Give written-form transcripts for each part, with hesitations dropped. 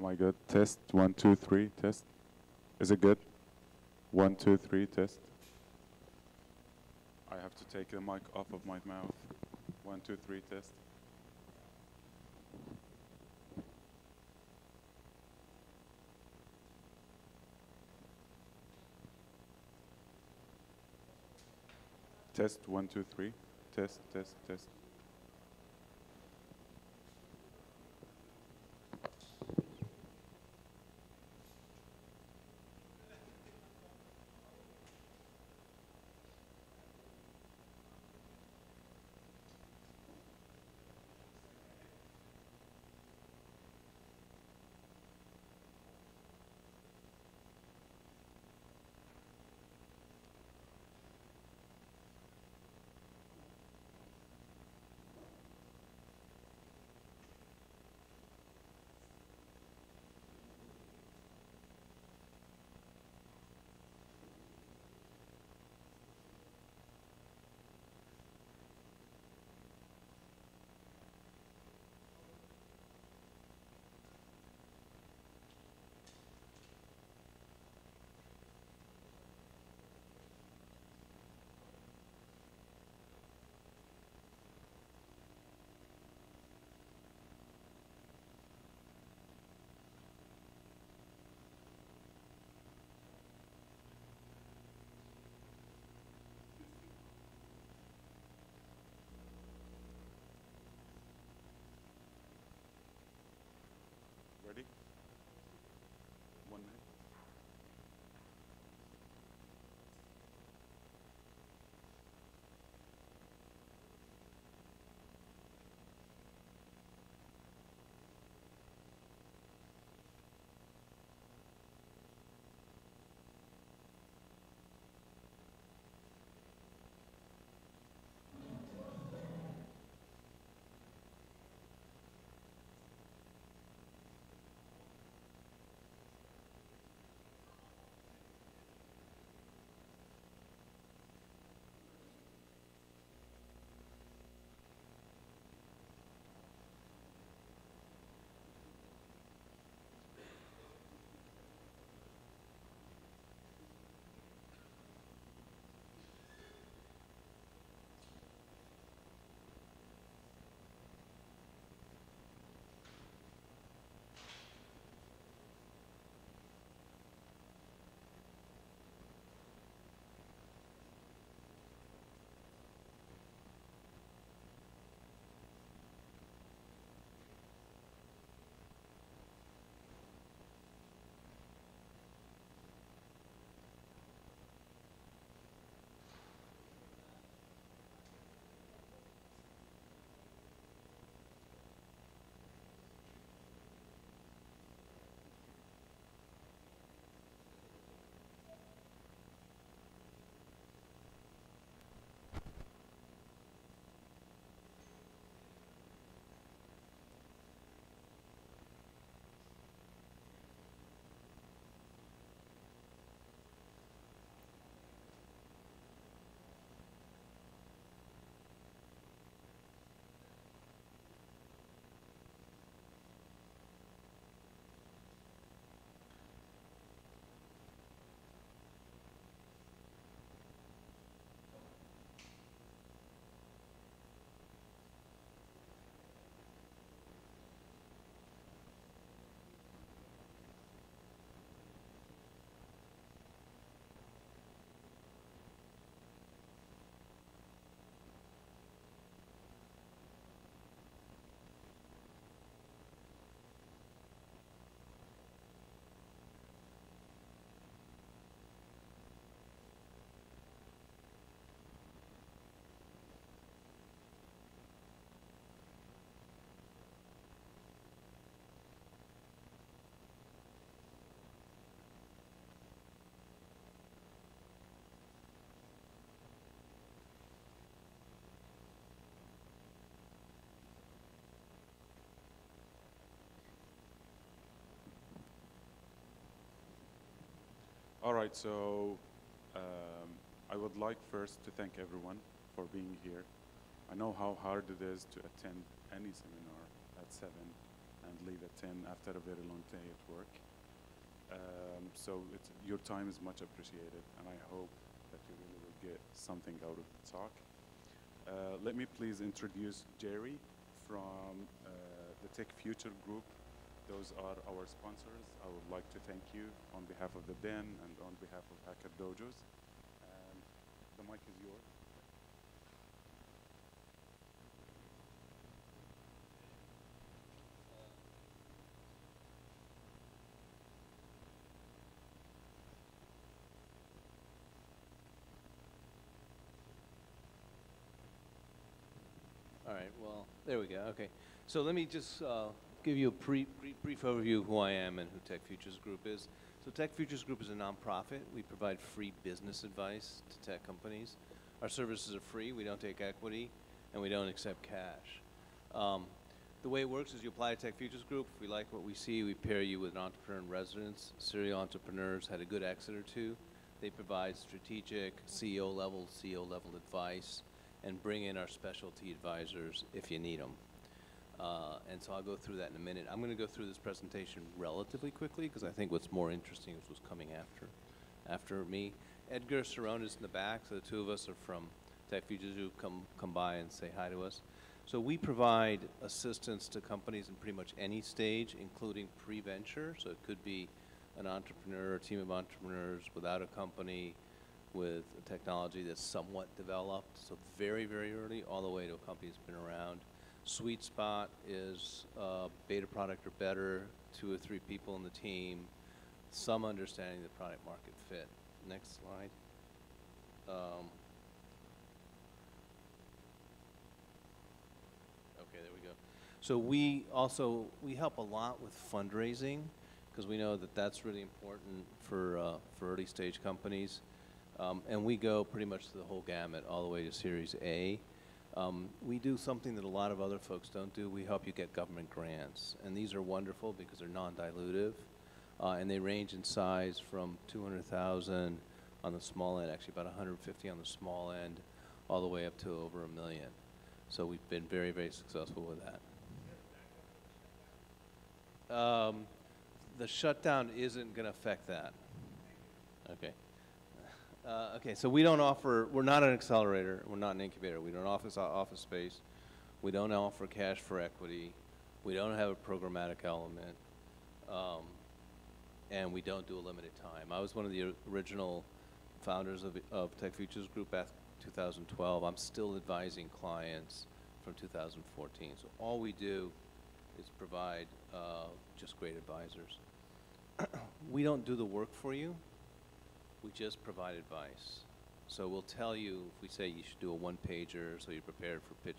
Am I good? Test, 1, 2, 3, test. Is it good? 1, 2, 3, test. I have to take the mic off of my mouth. 1, 2, 3, test. Test, 1, 2, 3, test, test, test. Ready? 1 minute. All right, so I would like first to thank everyone for being here. I know how hard it is to attend any seminar at 7, and leave at 10 after a very long day at work. So your time is much appreciated, and I hope that you really will get something out of the talk. Let me please introduce Jerry from the Tech Future Group. Those are our sponsors. I would like to thank you on behalf of the Den and on behalf of Hacker Dojos. And the mic is yours. All right, well, there we go. Okay. So let me just give you a brief overview of who I am and who Tech Futures Group is. So Tech Futures Group is a nonprofit. We provide free business advice to tech companies. Our services are free. We don't take equity, and we don't accept cash. The way it works is you apply to Tech Futures Group. If we like what we see, we pair you with an entrepreneur in residence. Serial entrepreneurs had a good exit or two. They provide strategic CEO level advice, and bring in our specialty advisors if you need them. And so I'll go through that in a minute. I'm going to go through this presentation relatively quickly because I think what's more interesting is what's coming after me. Edgar Cerrone is in the back, so the two of us are from Tech Futures who come by and say hi to us. So we provide assistance to companies in pretty much any stage, including pre-venture. So it could be an entrepreneur, a team of entrepreneurs without a company, with a technology that's somewhat developed, so very, very early, all the way to a company that's been around. Sweet spot is beta product or better, 2 or 3 people in the team, some understanding of the product market fit. Next slide. Okay, there we go. So we help a lot with fundraising because we know that that's really important for early stage companies. And we go pretty much the whole gamut, all the way to Series A. We do something that a lot of other folks don't do. We help you get government grants. And these are wonderful because they're non-dilutive. And they range in size from 200,000 on the small end, actually about 150 on the small end, all the way up to over $1 million. So we've been very, very successful with that. The shutdown isn't going to affect that. Okay. Okay, so we're not an accelerator, we're not an incubator. We don't offer office space. We don't offer cash for equity. We don't have a programmatic element. And we don't do a limited time. I was one of the original founders of Tech Futures Group back in 2012. I'm still advising clients from 2014. So all we do is provide just great advisors. We don't do the work for you. We just provide advice. So we'll tell you if we say you should do a one-pager so you're prepared for pitch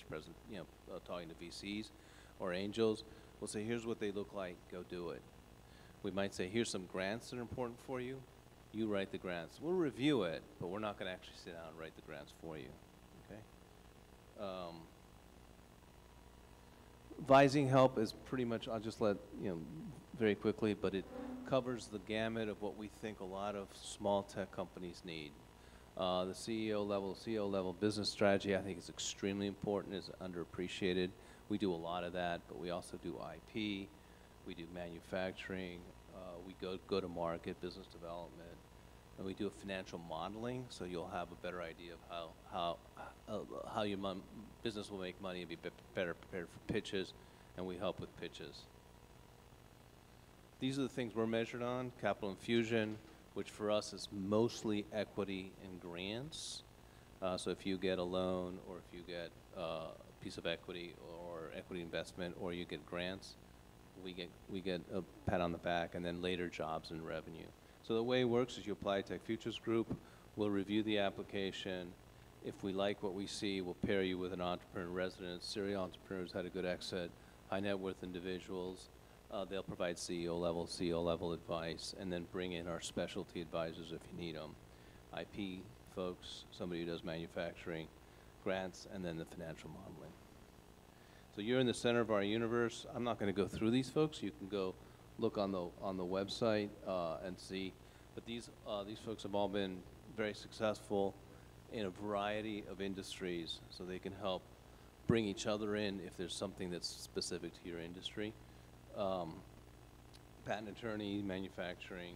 talking to VCs or angels. We'll say, here's what they look like, go do it. We might say, here's some grants that are important for you. You write the grants. We'll review it, but we're not going to actually sit down and write the grants for you. Okay? Advising help is pretty much, I'll just let, very quickly, but it covers the gamut of what we think a lot of small tech companies need. The CEO level business strategy, I think, is extremely important, is underappreciated. We do a lot of that, but we also do IP, we do manufacturing, we go to market, business development, and we do a financial modeling, so you'll have a better idea of how your business will make money and be better prepared for pitches, and we help with pitches. These are the things we're measured on: capital infusion, which for us is mostly equity and grants. So if you get a loan, or if you get a piece of equity or equity investment, or you get grants, we get a pat on the back, and then later jobs and revenue. So the way it works is you apply to Tech Futures Group. We'll review the application. If we like what we see, we'll pair you with an entrepreneur in residence. Serial entrepreneurs had a good exit, high net worth individuals. They'll provide CEO level advice, and then bring in our specialty advisors if you need them. IP folks, somebody who does manufacturing, grants, and then the financial modeling. So you're in the center of our universe. I'm not going to go through these folks. You can go look on the website and see. But these folks have all been very successful in a variety of industries, so they can help bring each other in if there's something that's specific to your industry. patent attorney, manufacturing,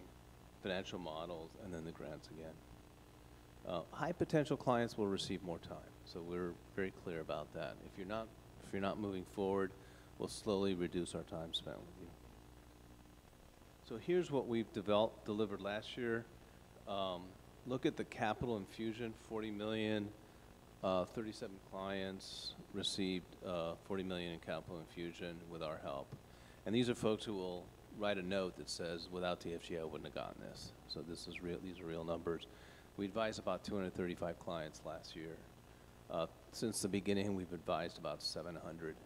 financial models, and then the grants again. High potential clients will receive more time, so we're very clear about that. If you're not moving forward, we'll slowly reduce our time spent with you. So here's what we've delivered last year. Look at the capital infusion, 40 million, 37 clients received 40 million in capital infusion with our help. And these are folks who will write a note that says, without TFG, I wouldn't have gotten this. So this is real, these are real numbers. We advised about 235 clients last year. Since the beginning, we've advised about 700.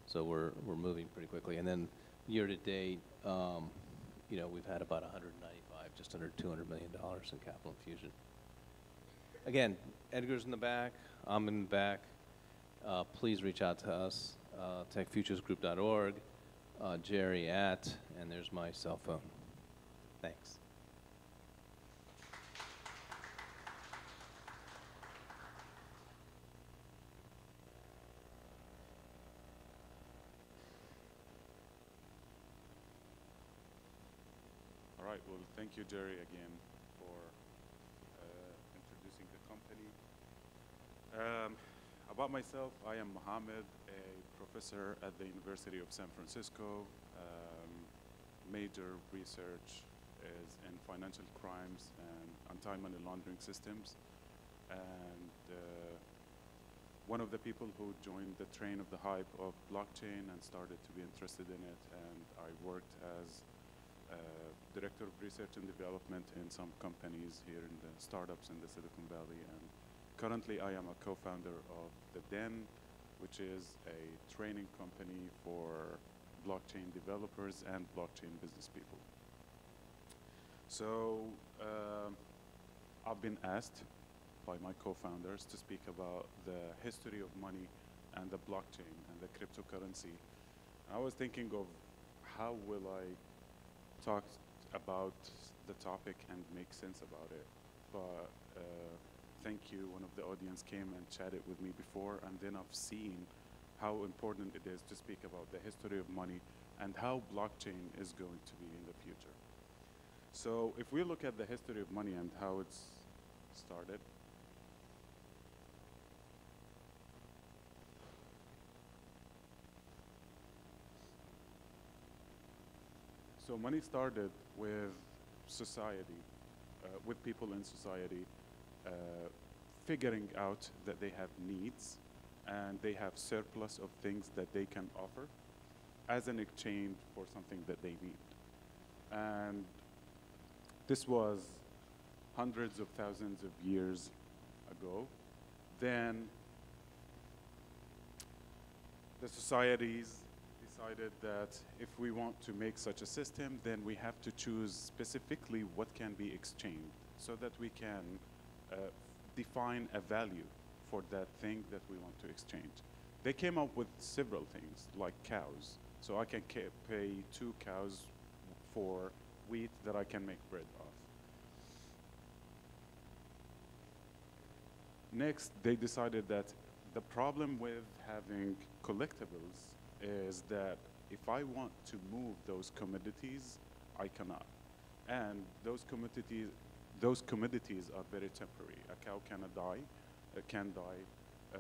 So we're moving pretty quickly. And then year to date, you know, we've had about 195, just under $200 million in capital infusion. Again, Edgar's in the back, I'm in the back. Please reach out to us, techfuturesgroup.org, Jerry at, and there's my cell phone. Thanks. All right, well, thank you, Jerry, again, for introducing the company. About myself, I am Mohammed, a professor at the University of San Francisco. Major research is in financial crimes and anti-money laundering systems. And one of the people who joined the train of the hype of blockchain and started to be interested in it. And I worked as Director of Research and Development in some companies here in the startups in the Silicon Valley. And currently I am a co-founder of the Den, which is a training company for blockchain developers and blockchain business people. So I've been asked by my co-founders to speak about the history of money and the blockchain and the cryptocurrency. I was thinking of how will I talk about the topic and make sense about it. But thank you, one of the audience came and chatted with me before, and then I've seen how important it is to speak about the history of money and how blockchain is going to be in the future. So if we look at the history of money and how it's started, so money started with society, with people in society figuring out that they have needs and they have surplus of things that they can offer as an exchange for something that they need. And this was hundreds of thousands of years ago. Then the societies decided that if we want to make such a system, then we have to choose specifically what can be exchanged so that we can define a value for that thing that we want to exchange. They came up with several things, like cows. So I can pay 2 cows for wheat that I can make bread of. Next, they decided that the problem with having collectibles is that if I want to move those commodities, I cannot. And those commodities are very temporary. A cow cannot die, can die.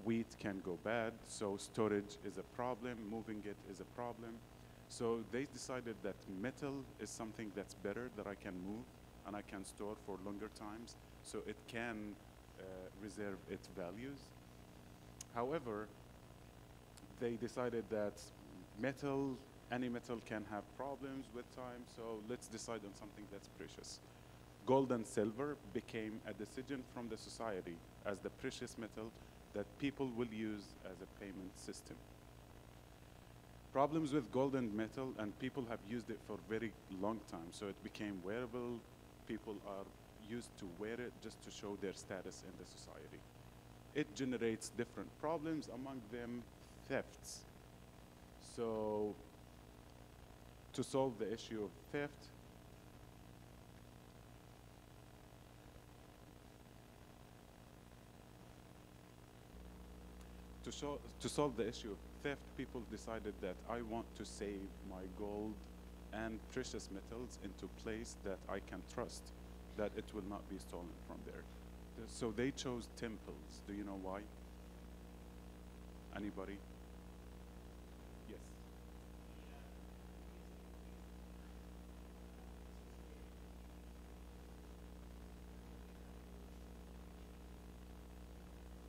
Wheat can go bad, so storage is a problem, moving it is a problem. So they decided that metal is something that's better, that I can move and I can store for longer times, so it can reserve its values. However, they decided that any metal can have problems with time, so let's decide on something that's precious. Gold and silver became a decision from the society as the precious metal that people will use as a payment system. Problems with gold and metal, and people have used it for a very long time, so it became wearable. People are used to wear it just to show their status in the society. It generates different problems, among them thefts. So to solve the issue of theft, to solve the issue of theft, people decided that I want to save my gold and precious metals into a place that I can trust, that it will not be stolen from there. So they chose temples. Do you know why? Anybody? Yes.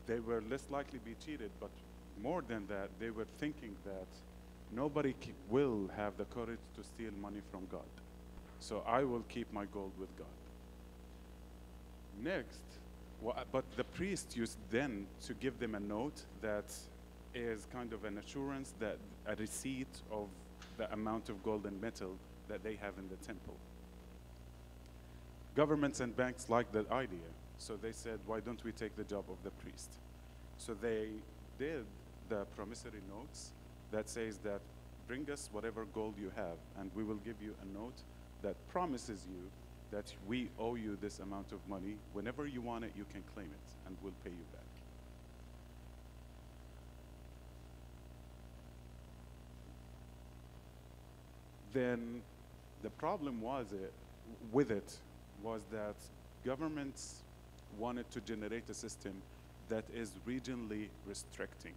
They were less likely to be cheated, but more than that, they were thinking that nobody will have the courage to steal money from God. So I will keep my gold with God. Next, but the priest used then to give them a note that is kind of an assurance, that a receipt of the amount of gold and metal that they have in the temple. Governments and banks liked that idea, so they said, why don't we take the job of the priest? So they did the promissory notes that says that bring us whatever gold you have, and we will give you a note that promises you that we owe you this amount of money. Whenever you want it, you can claim it, and we'll pay you back. Then the problem with it was that governments wanted to generate a system that is regionally restricting.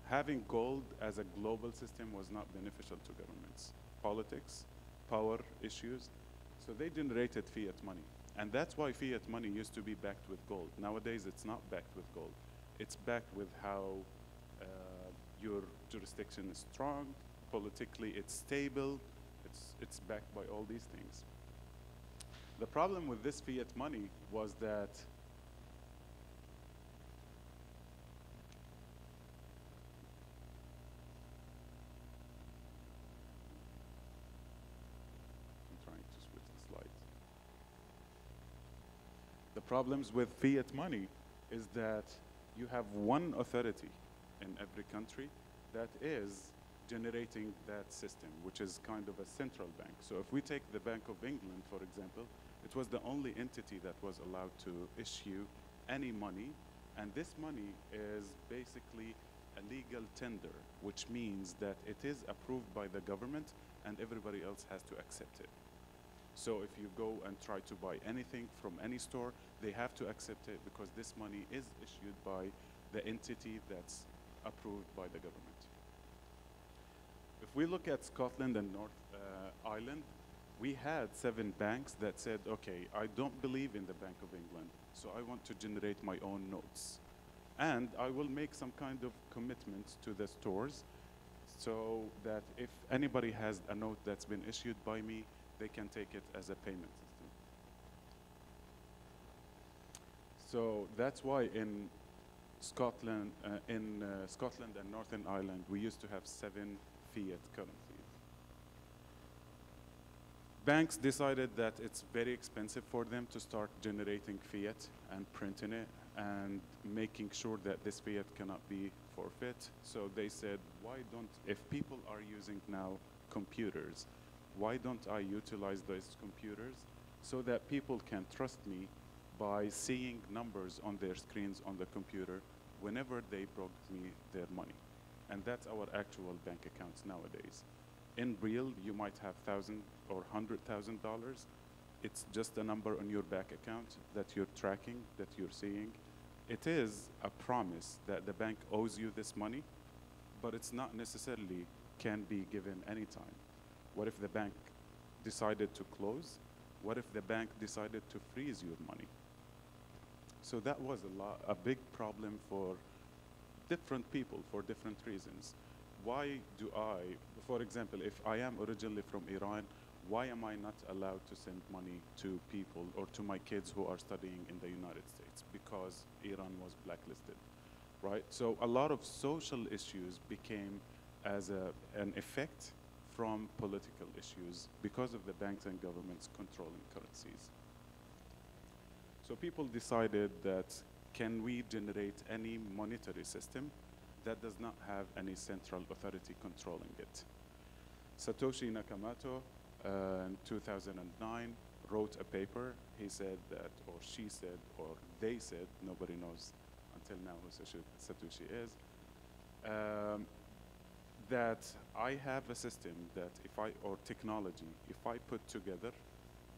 Having gold as a global system was not beneficial to governments. Politics, power issues, so they generated fiat money. And that's why fiat money used to be backed with gold. Nowadays, it's not backed with gold. It's backed with how your jurisdiction is strong, politically it's stable, it's backed by all these things. The problem with this fiat money was that the problems with fiat money is that you have one authority in every country that is generating that system, which is kind of a central bank. So if we take the Bank of England, for example, it was the only entity that was allowed to issue any money, and this money is basically a legal tender, which means that it is approved by the government and everybody else has to accept it. So if you go and try to buy anything from any store, they have to accept it because this money is issued by the entity that's approved by the government. If we look at Scotland and North Ireland, we had 7 banks that said, okay, I don't believe in the Bank of England, so I want to generate my own notes. And I will make some kind of commitments to the stores so that if anybody has a note that's been issued by me, they can take it as a payment system. So that's why in Scotland and Northern Ireland, we used to have 7 fiat currencies. Banks decided that it's very expensive for them to start generating fiat and printing it and making sure that this fiat cannot be forfeit. So they said, why don't, if people are using now computers, why don't I utilize those computers so that people can trust me by seeing numbers on their screens on the computer whenever they brought me their money. And that's our actual bank accounts nowadays. In real, you might have $1,000 or $100,000. It's just a number on your bank account that you're tracking, that you're seeing. It is a promise that the bank owes you this money, but it's not necessarily can be given anytime. What if the bank decided to close? What if the bank decided to freeze your money? So that was a big problem for different people for different reasons. Why do I, for example, if I am originally from Iran, why am I not allowed to send money to people or to my kids who are studying in the United States? Because Iran was blacklisted, right? So a lot of social issues became as an effect from political issues because of the banks and governments controlling currencies. So people decided that can we generate any monetary system that does not have any central authority controlling it? Satoshi Nakamoto in 2009 wrote a paper. He said that, or she said, or they said, nobody knows until now who Satoshi is, Um, that I have a system that or technology, if I put together,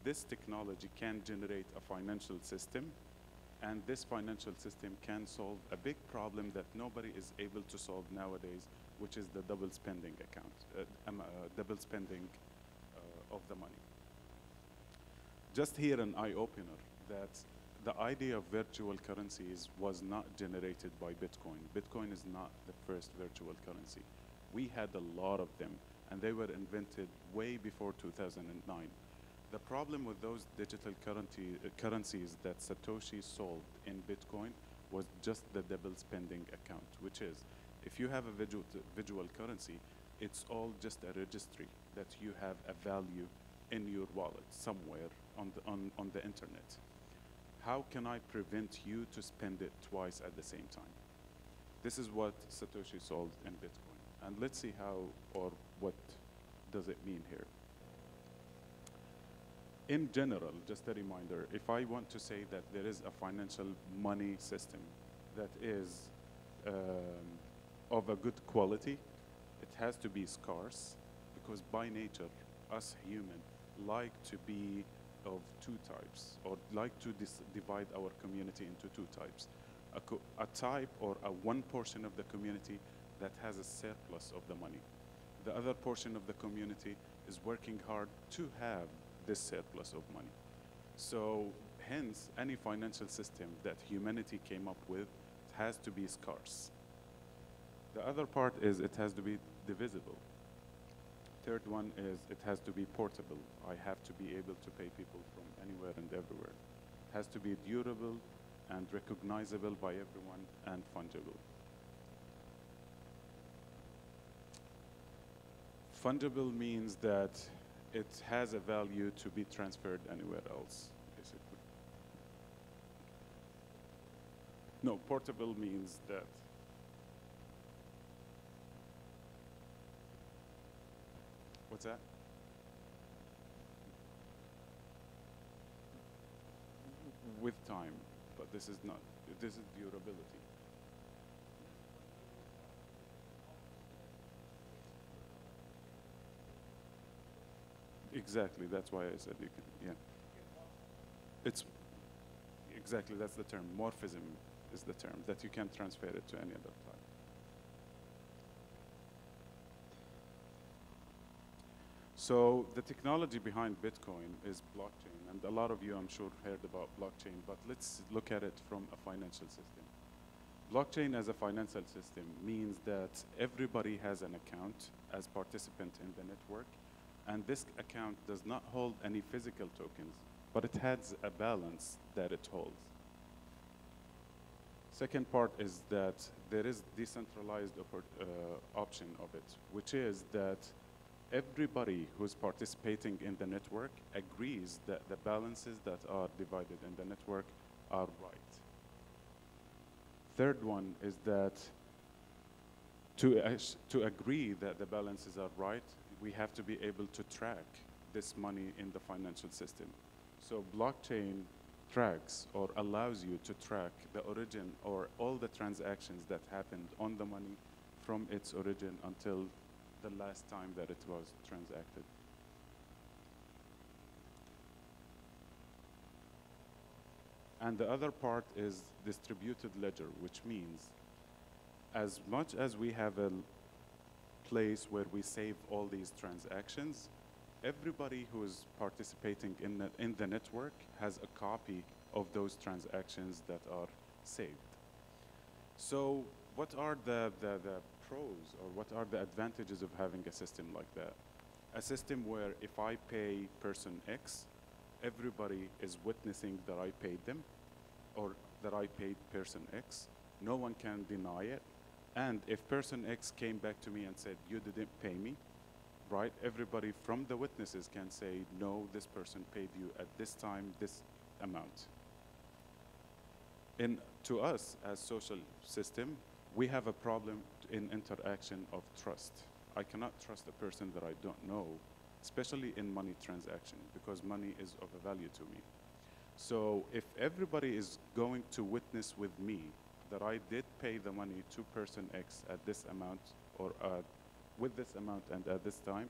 this technology can generate a financial system, and this financial system can solve a big problem that nobody is able to solve nowadays, which is the double spending double spending of the money. Just here an eye-opener that the idea of virtual currencies was not generated by Bitcoin. Bitcoin is not the first virtual currency. We had a lot of them, and they were invented way before 2009. The problem with those digital currencies that Satoshi solved in Bitcoin was just the double spending account, which is, if you have a visual currency, it's all just a registry that you have a value in your wallet somewhere on the internet. How can I prevent you to spend it twice at the same time? This is what Satoshi solved in Bitcoin. And let's see how or what does it mean here. In general, just a reminder, if I want to say that there is a financial money system that is of a good quality, it has to be scarce, because by nature, us human like to be of two types, or like to divide our community into two types. A type or a one portion of the community that has a surplus of the money. The other portion of the community is working hard to have this surplus of money. So hence, any financial system that humanity came up with has to be scarce. The other part is it has to be divisible. Third one is it has to be portable. I have to be able to pay people from anywhere and everywhere. It has to be durable and recognizable by everyone and fungible. Fungible means that it has a value to be transferred anywhere else, basically. No, portable means that what's that? With time, but this is not, this is durability. Exactly, that's why I said you can, yeah. It's, exactly, that's the term. Morphism is the term, that you can transfer it to any other type. So the technology behind Bitcoin is blockchain, and a lot of you, I'm sure, heard about blockchain, but let's look at it from a financial system. Blockchain as a financial system means that everybody has an account as participant in the network, and this account does not hold any physical tokens, but it has a balance that it holds. Second part is that there is decentralized option of it, which is that everybody who's participating in the network agrees that the balances that are divided in the network are right. Third one is that to agree that the balances are right, we have to be able to track this money in the financial system. So blockchain tracks or allows you to track the origin or all the transactions that happened on the money from its origin until the last time that it was transacted. And the other part is distributed ledger, which means as much as we have a place where we save all these transactions, everybody who is participating in the network has a copy of those transactions that are saved. So what are the pros, or what are the advantages of having a system like that? A system where if I pay person X, everybody is witnessing that I paid them, or that I paid person X. No one can deny it. And if person X came back to me and said, you didn't pay me, right? Everybody from the witnesses can say, no, this person paid you at this time, this amount. To us, as social system, we have a problem in interaction of trust. I cannot trust a person that I don't know, especially in money transaction, because money is of a value to me. So if everybody is going to witness with me that I did pay the money to person X at this amount, or with this amount and at this time,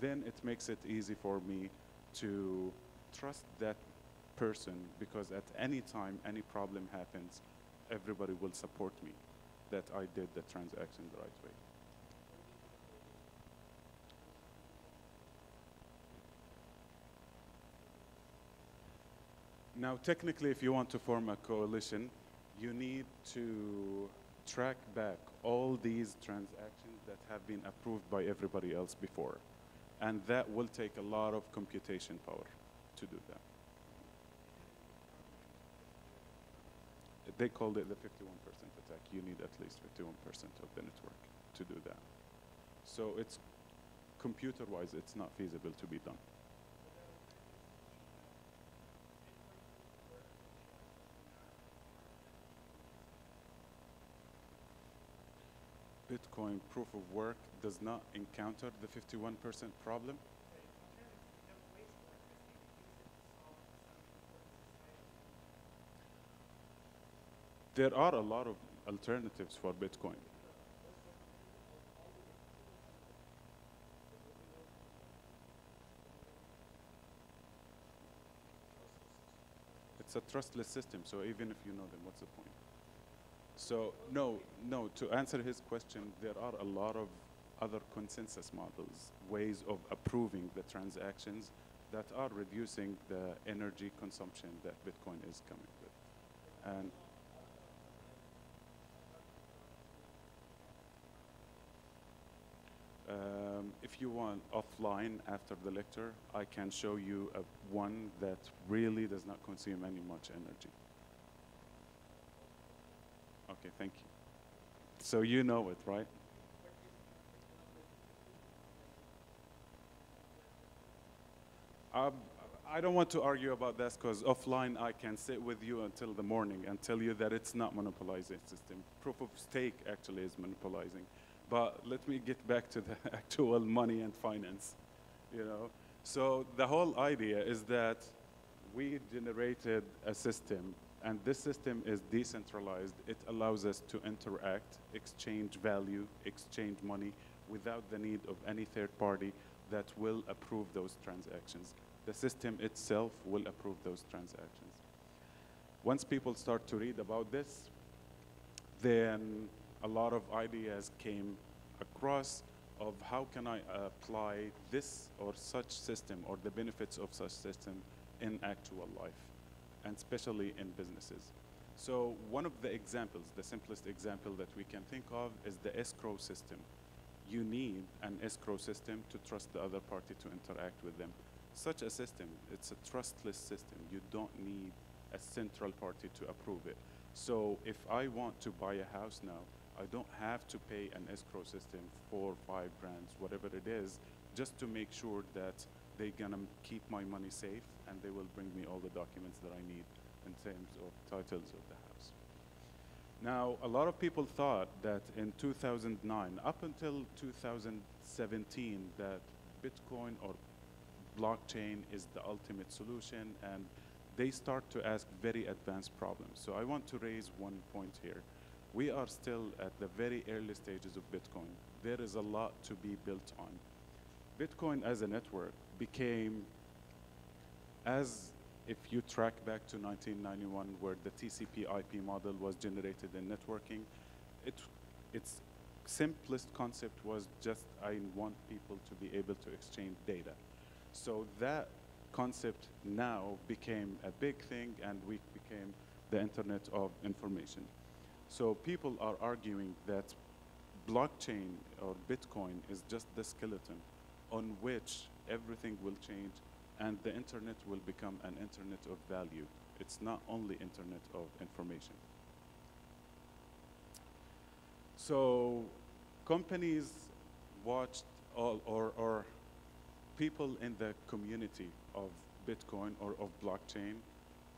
then it makes it easy for me to trust that person, because at any time any problem happens, everybody will support me that I did the transaction the right way. Now, technically, if you want to form a coalition, you need to track back all these transactions that have been approved by everybody else before. And that will take a lot of computation power to do that. They called it the 51% attack. You need at least 51% of the network to do that. So it's computer-wise, it's not feasible to be done. Bitcoin proof of work does not encounter the 51% problem. There are a lot of alternatives for Bitcoin. It's a trustless system, so even if you know them, what's the point? So no, to answer his question, there are a lot of other consensus models, ways of approving the transactions that are reducing the energy consumption that Bitcoin is coming with. And if you want offline after the lecture, I can show you one that really does not consume any much energy. Okay, thank you. So you know it, right? I don't want to argue about this, because offline I can sit with you until the morning and tell you that it's not monopolizing system. Proof of stake actually is monopolizing. But let me get back to the actual money and finance, you know. So the whole idea is that we generated a system, and this system is decentralized. It allows us to interact, exchange value, exchange money without the need of any third party that will approve those transactions. The system itself will approve those transactions. Once people start to read about this, then a lot of ideas came across of how can I apply this or such system or the benefits of such system in actual life, and especially in businesses. So one of the examples, the simplest example that we can think of, is the escrow system. You need an escrow system to trust the other party to interact with them. Such a system, it's a trustless system. You don't need a central party to approve it. So if I want to buy a house now, I don't have to pay an escrow system for 5 grand, whatever it is, just to make sure that they're gonna keep my money safe and they will bring me all the documents that I need in terms of titles of the house. Now, a lot of people thought that in 2009, up until 2017, that Bitcoin or blockchain is the ultimate solution, and they start to ask very advanced problems. So I want to raise one point here. We are still at the very early stages of Bitcoin. There is a lot to be built on. Bitcoin as a network became, as if you track back to 1991, where the TCP IP model was generated in networking, its simplest concept was just, I want people to be able to exchange data. So that concept now became a big thing, and we became the Internet of Information. So people are arguing that blockchain or Bitcoin is just the skeleton on which everything will change, and the internet will become an internet of value. It's not only internet of information. So companies watched or people in the community of Bitcoin or of blockchain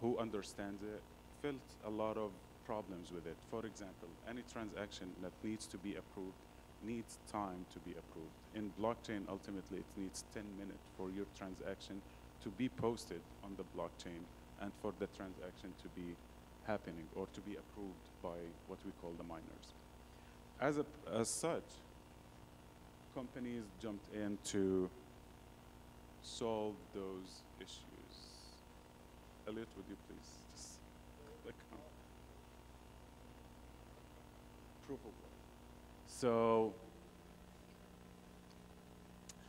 who understands it felt a lot of problems with it. For example, any transaction that needs to be approved needs time to be approved. In blockchain, ultimately, it needs 10 minutes for your transaction to be posted on the blockchain and for the transaction to be happening or to be approved by what we call the miners. As such, companies jumped in to solve those issues. Elliot, would you please just click on proof of work? So,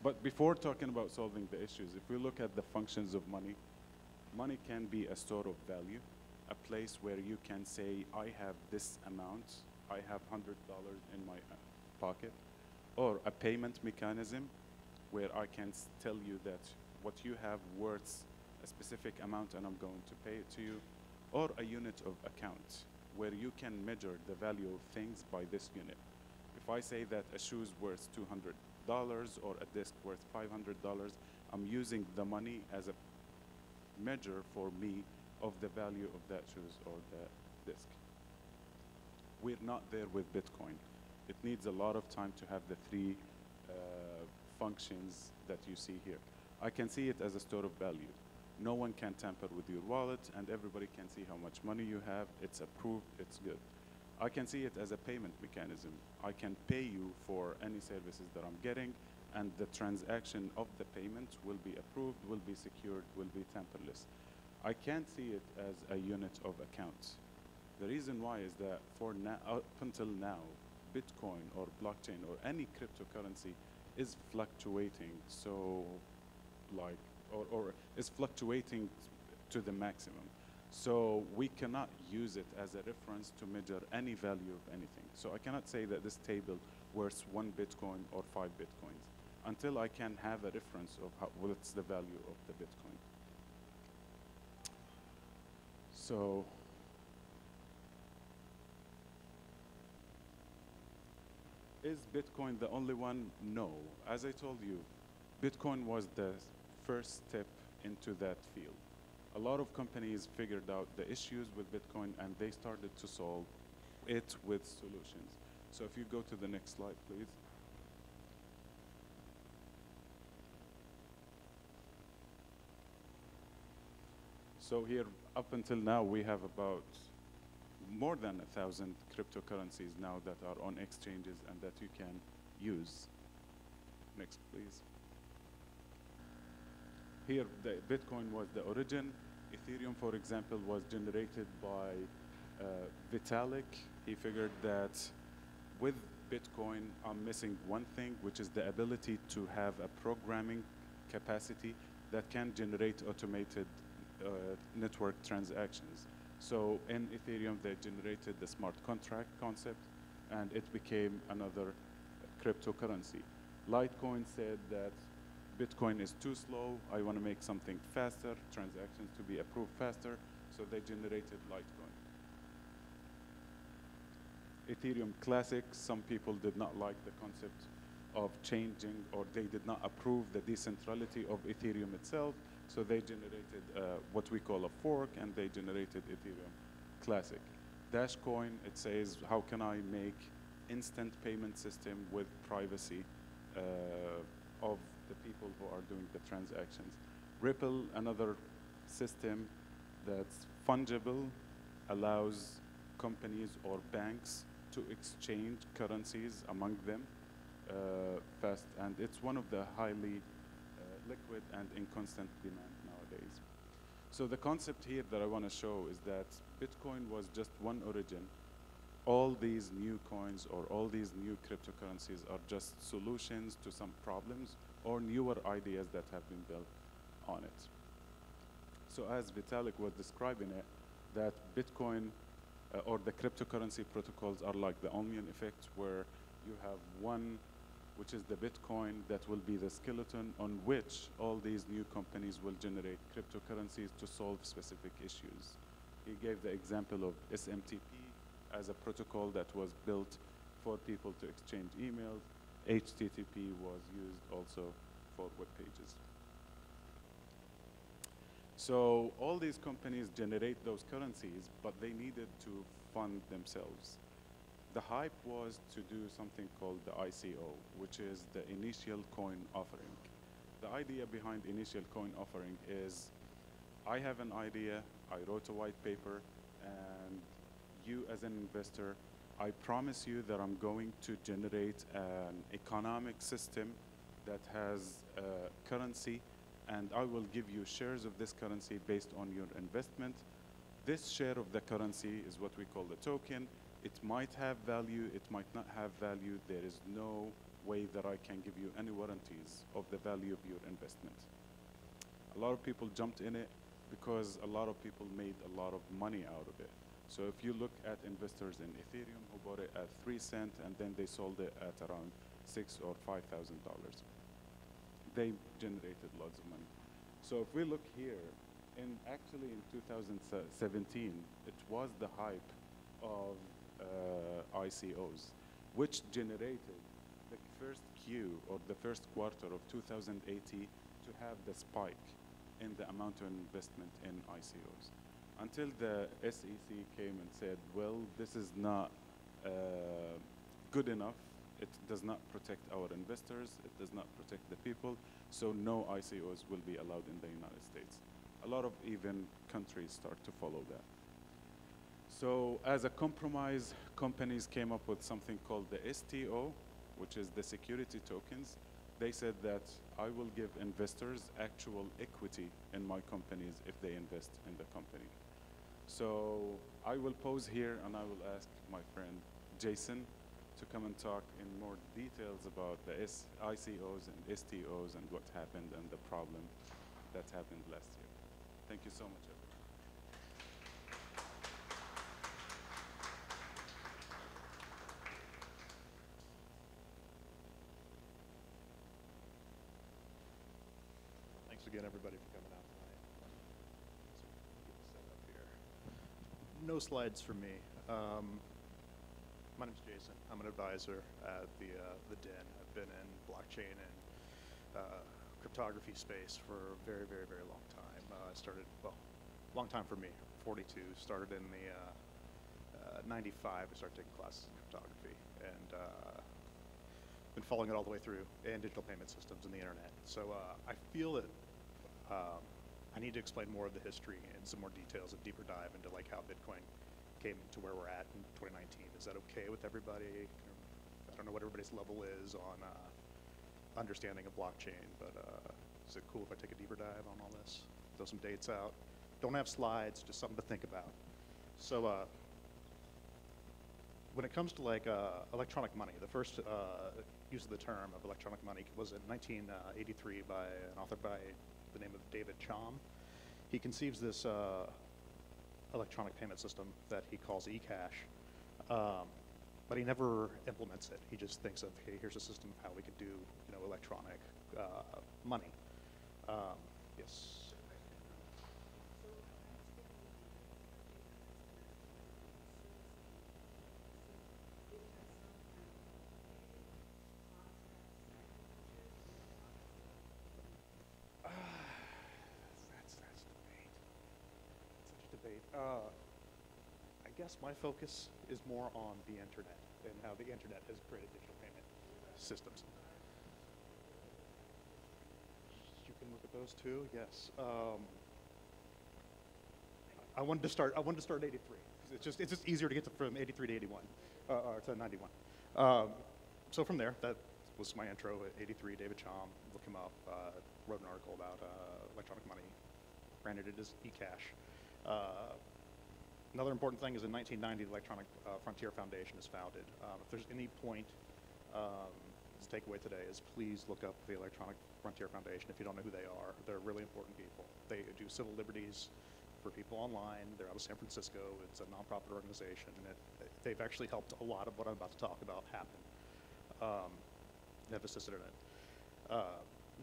but before talking about solving the issues, if we look at the functions of money, money can be a store of value, a place where you can say, I have this amount, I have $100 in my pocket, or a payment mechanism where I can tell you that what you have worth a specific amount and I'm going to pay it to you, or a unit of account where you can measure the value of things by this unit. If I say that a shoe is worth $200 or a disc worth $500, I'm using the money as a measure for me of the value of that shoes or the disc. We're not there with Bitcoin. It needs a lot of time to have the three functions that you see here. I can see it as a store of value. No one can tamper with your wallet, and everybody can see how much money you have. It's approved, it's good. I can see it as a payment mechanism. I can pay you for any services that I'm getting, and the transaction of the payment will be approved, will be secured, will be tamperless. I can't see it as a unit of account. The reason why is that for now, up until now, Bitcoin or blockchain or any cryptocurrency is fluctuating, so like, or is fluctuating to the maximum. So we cannot use it as a reference to measure any value of anything. So I cannot say that this table worth 1 Bitcoin or 5 Bitcoins until I can have a reference of what's the value of the Bitcoin. So is Bitcoin the only one? No. As I told you, Bitcoin was the first step into that field. A lot of companies figured out the issues with Bitcoin and they started to solve it with solutions. So if you go to the next slide, please. So here, up until now, we have about more than 1,000 cryptocurrencies now that are on exchanges and that you can use. Next, please. Here, the Bitcoin was the origin. Ethereum, for example, was generated by Vitalik. He figured that with Bitcoin, I'm missing one thing, which is the ability to have a programming capacity that can generate automated network transactions. So in Ethereum, they generated the smart contract concept, and it became another cryptocurrency. Litecoin said that Bitcoin is too slow. I want to make something faster, transactions to be approved faster, so they generated Litecoin. Ethereum Classic, some people did not like the concept of changing, or they did not approve the decentrality of Ethereum itself, so they generated what we call a fork, and they generated Ethereum Classic. Dashcoin, it says, how can I make instant payment system with privacy of the people who are doing the transactions. Ripple, another system that's fungible, allows companies or banks to exchange currencies among them fast, and it's one of the highly liquid and in constant demand nowadays. So the concept here that I want to show is that Bitcoin was just one origin. All these new coins or all these new cryptocurrencies are just solutions to some problems or newer ideas that have been built on it. So as Vitalik was describing it, that Bitcoin or the cryptocurrency protocols are like the onion effect, where you have one, which is the Bitcoin, that will be the skeleton on which all these new companies will generate cryptocurrencies to solve specific issues. He gave the example of SMTP as a protocol that was built for people to exchange emails. HTTP was used also for web pages. So all these companies generate those currencies, but they needed to fund themselves. The hype was to do something called the ICO, which is the initial coin offering. The idea behind initial coin offering is, I have an idea, I wrote a white paper, and you as an investor, I promise you that I'm going to generate an economic system that has currency, and I will give you shares of this currency based on your investment. This share of the currency is what we call the token. It might have value, it might not have value. There is no way that I can give you any warranties of the value of your investment. A lot of people jumped in it because a lot of people made a lot of money out of it. So if you look at investors in Ethereum who bought it at 3 cents and then they sold it at around $6,000 or $5,000, they generated lots of money. So if we look here, actually in 2017, it was the hype of ICOs, which generated the first Q or the first quarter of 2018 to have the spike in the amount of investment in ICOs. Until the SEC came and said, well, this is not good enough. It does not protect our investors. It does not protect the people. So no ICOs will be allowed in the United States. A lot of even countries start to follow that. So as a compromise, companies came up with something called the STO, which is the security tokens. They said that I will give investors actual equity in my companies if they invest in the company. So I will pause here and I will ask my friend Jason to come and talk in more details about the ICOs and STOs and what happened and the problem that happened last year. Thank you so much, everyone. Thanks again, everybody, for coming out tonight. Get this set up here. No slides for me. My name's Jason. I'm an advisor at the Den. I've been in blockchain and cryptography space for a very, very, very long time. I started, well, long time for me, 42. Started in the 95. I started taking classes in cryptography, and been following it all the way through, and digital payment systems and the internet. So I feel that I need to explain more of the history and some more details, a deeper dive into like how Bitcoin came to where we're at in 2019. Is that okay with everybody? I don't know what everybody's level is on understanding of blockchain, but is it cool if I take a deeper dive on all this? Throw some dates out. Don't have slides, just something to think about. So when it comes to like electronic money, the first use of the term of electronic money was in 1983 by an author by the name of David Chaum. He conceives this electronic payment system that he calls eCash, but he never implements it. He just thinks of, hey, here's a system of how we could do, you know, electronic money. Yes. That's debate. Such a debate. I guess my focus is more on the internet and how the internet has created digital payment systems. You can look at those too. Yes. I wanted to start. at 83. It's just easier to get from 83 to 81, or to 91. So from there, that was my intro. At 83, David Chaum. Look him up. Wrote an article about electronic money. Branded it as eCash. Another important thing is in 1990, the Electronic Frontier Foundation is founded. If there's any point to take away today is please look up the Electronic Frontier Foundation if you don't know who they are. They're really important people. They do civil liberties for people online. They're out of San Francisco. It's a nonprofit organization, and they've actually helped a lot of what I'm about to talk about happen. They've assisted in it.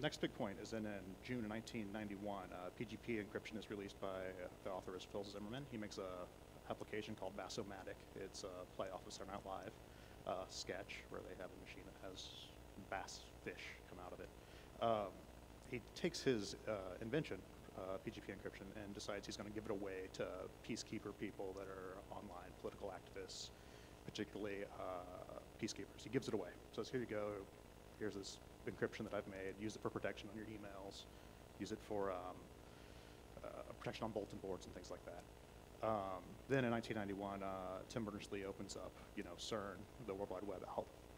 Next big point is in June of 1991, PGP encryption is released by the author is Phil Zimmerman. He makes a application called Bassomatic. It's a play off of Saturday Night Live sketch where they have a machine that has bass fish come out of it. He takes his invention, PGP encryption, and decides he's going to give it away to peacekeeper people that are online, political activists, particularly peacekeepers. He gives it away. Says, here you go. Here's this encryption that I've made. Use it for protection on your emails. Use it for protection on bulletin boards and things like that. Then in 1991, Tim Berners-Lee opens up, CERN, the World Wide Web,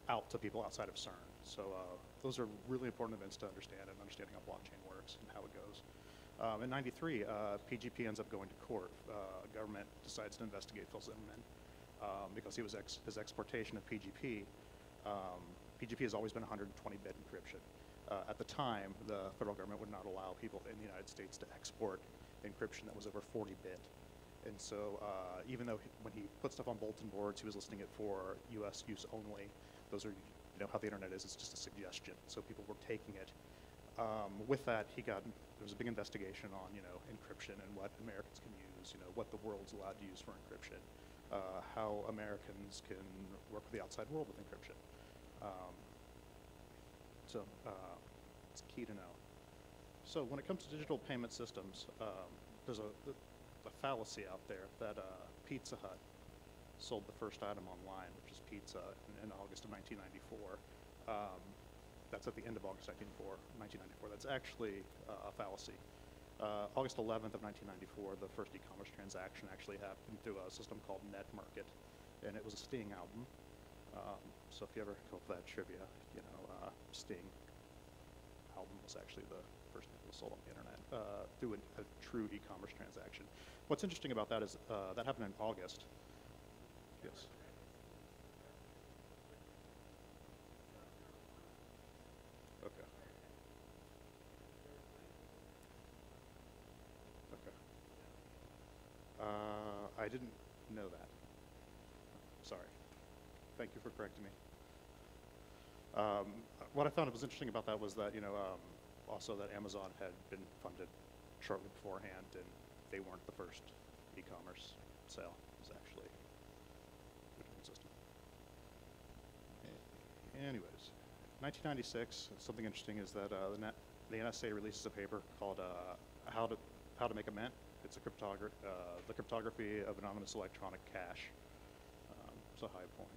out to people outside of CERN. So those are really important events to understand, and understanding how blockchain works and how it goes. In 93, PGP ends up going to court. Government decides to investigate Phil Zimmerman because he was his exportation of PGP. PGP has always been 120-bit encryption. At the time, the federal government would not allow people in the United States to export encryption that was over 40-bit. And so even though when he put stuff on bulletin boards, he was listing it for US use only. Those are, how the internet is, it's just a suggestion. So people were taking it. With that, there was a big investigation on, encryption and what Americans can use, what the world's allowed to use for encryption, how Americans can work with the outside world with encryption. So it's key to know. So when it comes to digital payment systems, there's a fallacy out there that Pizza Hut sold the first item online, which is pizza, in August of 1994. That's at the end of August 1994. That's actually a fallacy. August 11th of 1994, the first e-commerce transaction actually happened through a system called NetMarket, and it was a Sting album. So if you ever go for that trivia, Sting album was actually the first thing that was sold on the internet through a true e-commerce transaction. What's interesting about that is that happened in August. Yes. Okay. Okay. I didn't know that. Sorry. Thank you for correcting me. What I found was interesting about that was that, also that Amazon had been funded shortly beforehand, and they weren't the first e-commerce sale. It was actually a different system. Anyways, 1996, something interesting is that the NSA releases a paper called How to Make a Mint. It's the cryptography of anonymous electronic cash. It's a high point.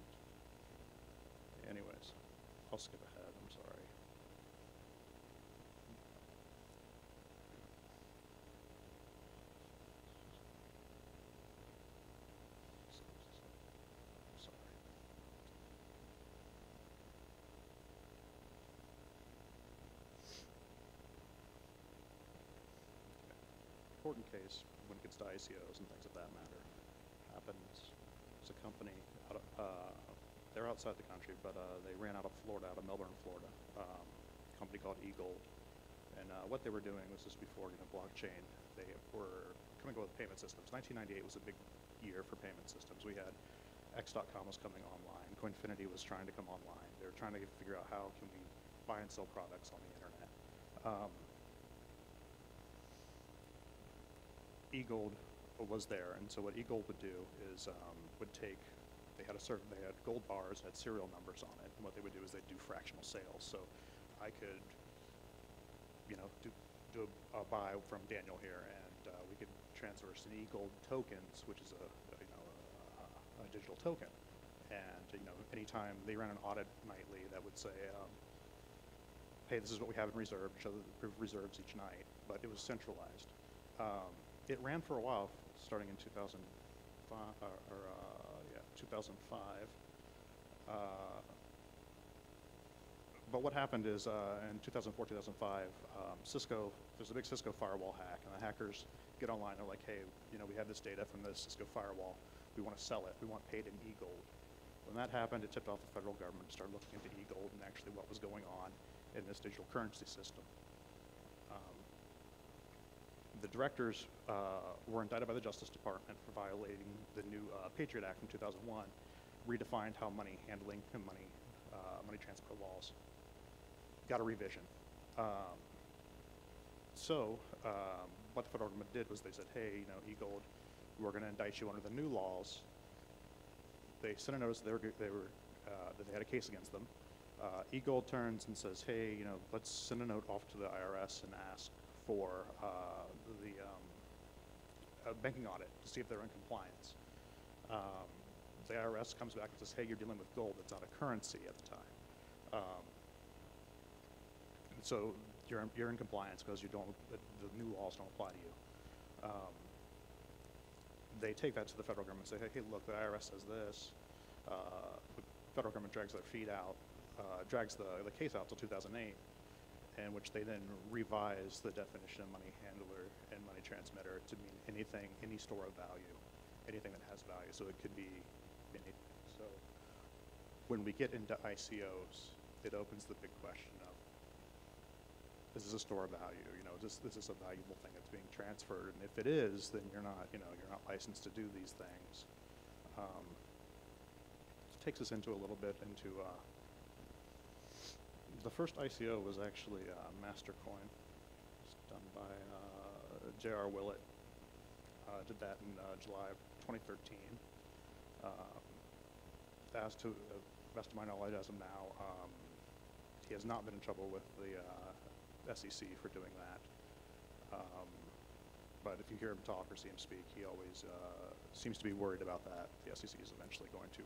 Anyways, I'll skip ahead, I'm sorry. Important case when it gets to ICOs and things of that matter happens. It's a company out of, they're outside the country, but they ran out of Florida, out of Melbourne, Florida. A company called eGold, and what they were doing was just before blockchain. They were coming up with payment systems. 1998 was a big year for payment systems. We had X.com was coming online. Coinfinity was trying to come online. They were trying to figure out how can we buy and sell products on the internet. eGold was there, and so what eGold would do is they had gold bars, had serial numbers on it, and what they would do is they'd do fractional sales. So I could, do a buy from Daniel here, and we could transfer some eGold tokens, which is a digital token. And anytime they ran an audit nightly that would say, hey, this is what we have in reserve, show the reserves each night, but it was centralized. It ran for a while, starting in 2005. But what happened is in 2004, 2005, there's a big Cisco firewall hack, and the hackers get online. They're like, hey, we have this data from this Cisco firewall. We want to sell it. We want paid in eGold. When that happened, it tipped off the federal government to start looking into eGold and actually what was going on in this digital currency system. The directors were indicted by the Justice Department for violating the new Patriot Act from 2001, redefined how money handling and money transfer laws got a revision. So what the federal government did was they said, hey, eGold, we're going to indict you under the new laws. They sent a notice that they had a case against them. eGold turns and says, hey, let's send a note off to the IRS and ask for the banking audit to see if they're in compliance. The IRS comes back and says, hey, you're dealing with gold. It's not a currency at the time. So you're in compliance because the new laws don't apply to you. they take that to the federal government and say, hey, look, the IRS says this. The federal government drags their feet out, drags the case out till 2008, in which they then revise the definition of money handler and money transmitter to mean anything, any store of value, anything that has value. So it could be anything. So when we get into ICOs, it opens the big question of, is this a store of value? You know, this is a valuable thing that's being transferred, and if it is, then you're not, you know, you're not licensed to do these things. Takes us into a little bit into the first ICO was actually Mastercoin. It's done by J.R. Willett. Did that in July of 2013. As to best of my knowledge, as of now, he has not been in trouble with the SEC for doing that. But if you hear him talk or see him speak, he always seems to be worried about that. The SEC is eventually going to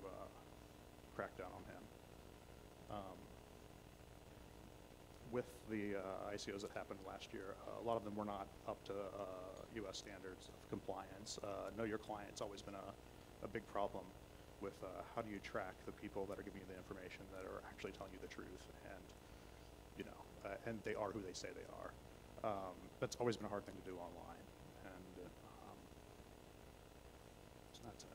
crack down on him. With the ICOs that happened last year, a lot of them were not up to U.S. standards of compliance. Know your client's always been a big problem with how do you track the people that are giving you the information that are actually telling you the truth, and you know, and they are who they say they are. That's always been a hard thing to do online, and so that's it.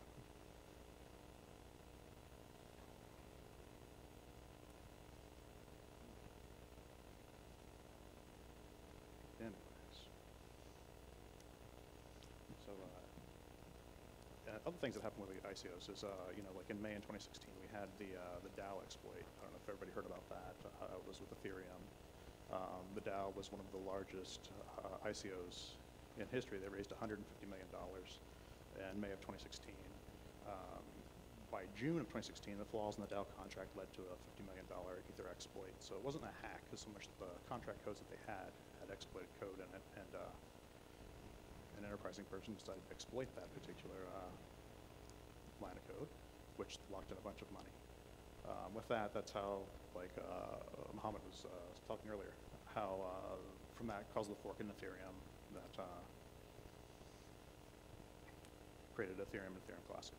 Anyways, so other things that happened with the ICOs is, you know, like in May in 2016, we had the DAO exploit. I don't know if everybody heard about that. It was with Ethereum. The DAO was one of the largest ICOs in history. They raised $150 million in May of 2016. By June of 2016, the flaws in the DAO contract led to a $50 million Ether exploit. So it wasn't a hack, as so much the contract codes that they had exploited code in it, and an enterprising person decided to exploit that particular line of code, which locked in a bunch of money. With that, that's how, like Muhammad was talking earlier, how from that caused the fork in Ethereum that created Ethereum and Ethereum Classic.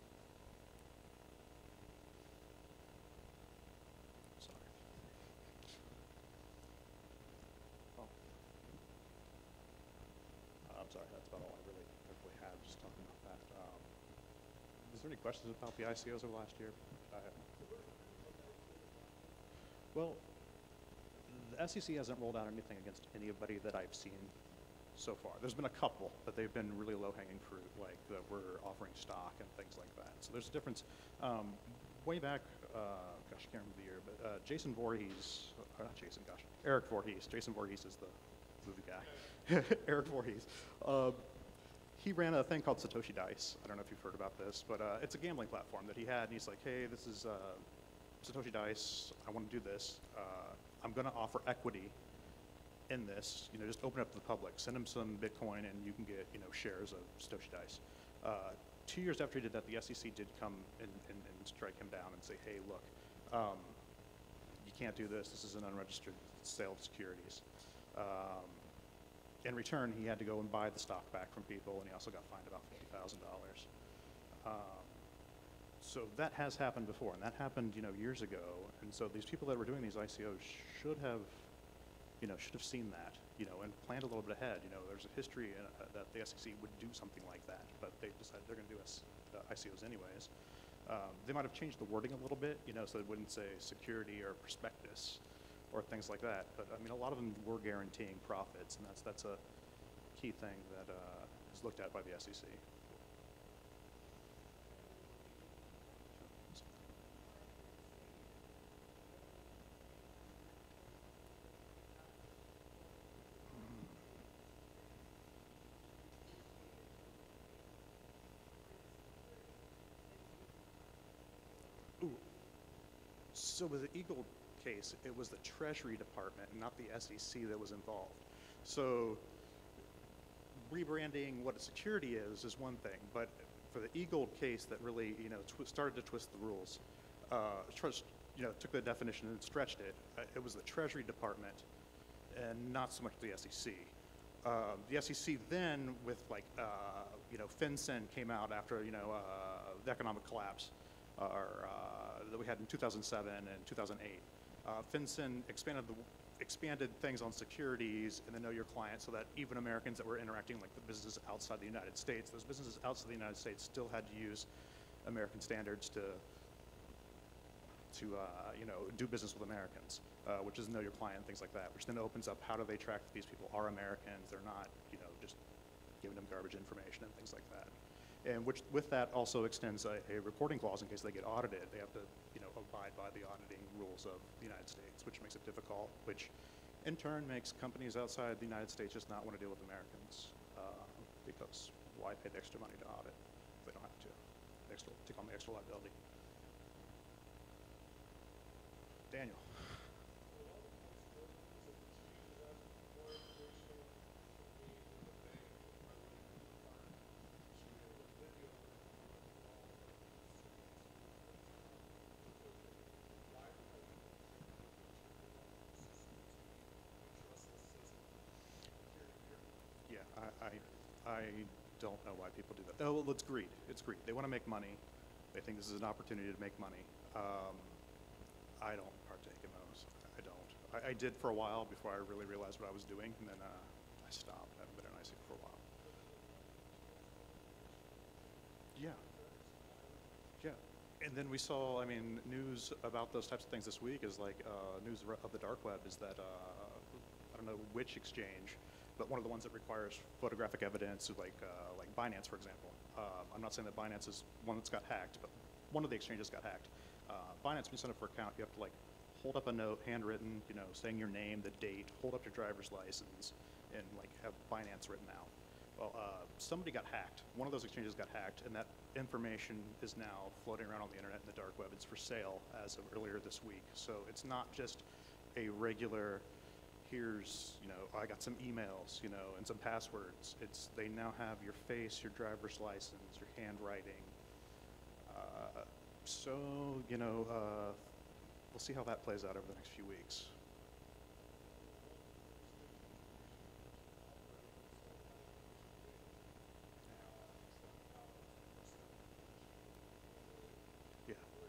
Sorry. Oh. I'm sorry, that's about all I really have, just talking about that. Is there any questions about the ICOs over last year? Well, the SEC hasn't rolled out anything against anybody that I've seen so far. There's been a couple, but they've been really low-hanging fruit, like that we're offering stock and things like that. So there's a difference. Way back, gosh, I can't remember the year, but Jason Voorhees, not Jason, gosh, Eric Voorhees. Jason Voorhees is the movie guy. Eric Voorhees. He ran a thing called Satoshi Dice. I don't know if you've heard about this, but it's a gambling platform that he had, and he's like, hey, this is Satoshi Dice, I want to do this. I'm going to offer equity in this. You know, just open it up to the public. Send him some Bitcoin, and you can get, you know, shares of Satoshi Dice. 2 years after he did that, the SEC did come and strike him down and say, hey, look, you can't do this. This is an unregistered sale of securities. In return, he had to go and buy the stock back from people, and he also got fined about $50,000. So that has happened before, and that happened, you know, years ago. And so these people that were doing these ICOs should have, you know, should have seen that, you know, and planned a little bit ahead. You know, there's a history that the SEC would do something like that, but they decided they're going to do ICOs anyways. They might have changed the wording a little bit, you know, so it wouldn't say security or prospectus or things like that. But I mean, a lot of them were guaranteeing profits, and that's a key thing that is looked at by the SEC. So with the Eagle case, it was the Treasury Department, not the SEC, that was involved. So rebranding what a security is one thing, but for the Eagle case that really, you know, started to twist the rules, you know, took the definition and stretched it, it was the Treasury Department and not so much the SEC. the SEC then, with like, FinCEN came out after, the economic collapse that we had in 2007 and 2008. FinCEN expanded things on securities and the know your client so that even Americans that were interacting, like the businesses outside the United States, those businesses outside the United States still had to use American standards to do business with Americans, which is know your client and things like that, which then opens up how do they track that these people are Americans, they're not, just giving them garbage information and things like that. And which with that also extends a reporting clause in case they get audited. They have to, abide by the auditing rules of the United States, which makes it difficult, which in turn makes companies outside the United States just not want to deal with Americans because why pay the extra money to audit if they don't have to? Take on the extra liability. Daniel. Yeah, I don't know why people do that. Oh, well, it's greed. It's greed. They want to make money. They think this is an opportunity to make money. I don't partake in those. I don't. I did for a while before I really realized what I was doing, and then I stopped. I haven't been in ICU for a while. Yeah. Yeah. And then we saw, news about those types of things this week is like news of the dark web is that, I don't know which exchange, but one of the ones that requires photographic evidence, like Binance, for example. I'm not saying that Binance is one that's got hacked, but one of the exchanges got hacked. Binance, when you sign up for an account, you have to hold up a note, handwritten, saying your name, the date, hold up your driver's license, and have Binance written out. Well, somebody got hacked. One of those exchanges got hacked, and that information is now floating around on the internet and the dark web. It's for sale as of earlier this week. So it's not just a regular, here's, I got some emails, and some passwords. They now have your face, your driver's license, your handwriting. So, we'll see how that plays out over the next few weeks.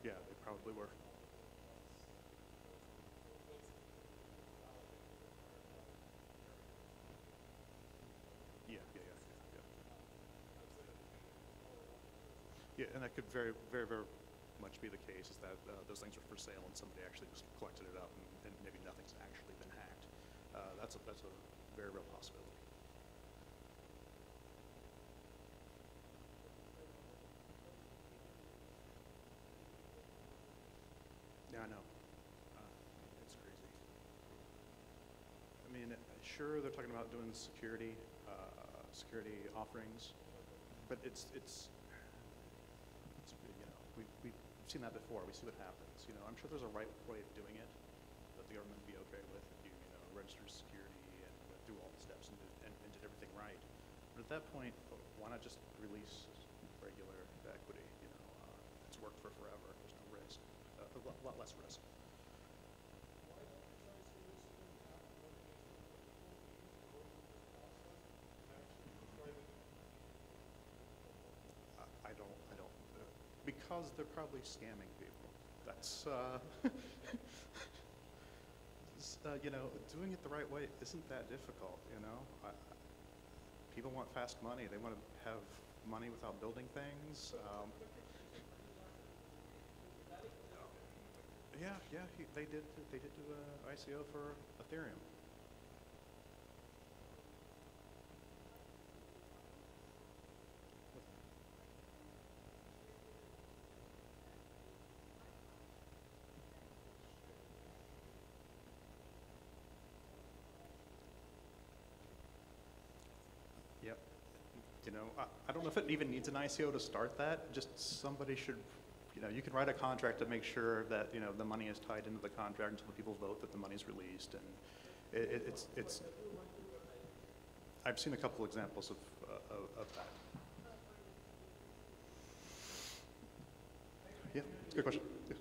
Yeah, they probably were. Yeah, and that could very, very, very much be the case, is that those things are for sale and somebody actually just collected it up and maybe nothing's actually been hacked. That's a very real possibility. Yeah, I know. It's crazy. Sure, they're talking about doing security offerings, but we've seen that before. We see what happens. I'm sure there's a right way of doing it that the government would be okay with if you registered security and went through all the steps and did everything right. But at that point, why not just release regular equity? It's worked for forever. There's no risk. A lot less risk. I don't. Because they're probably scamming people. That's, doing it the right way isn't that difficult, People want fast money. They want to have money without building things. They did do a ICO for Ethereum. Yep. I don't know if it even needs an ICO to start that. Just somebody should, you can write a contract to make sure that, the money is tied into the contract until the people vote that the money's released. And it's I've seen a couple examples of that. Yeah, it's a good question. Yeah.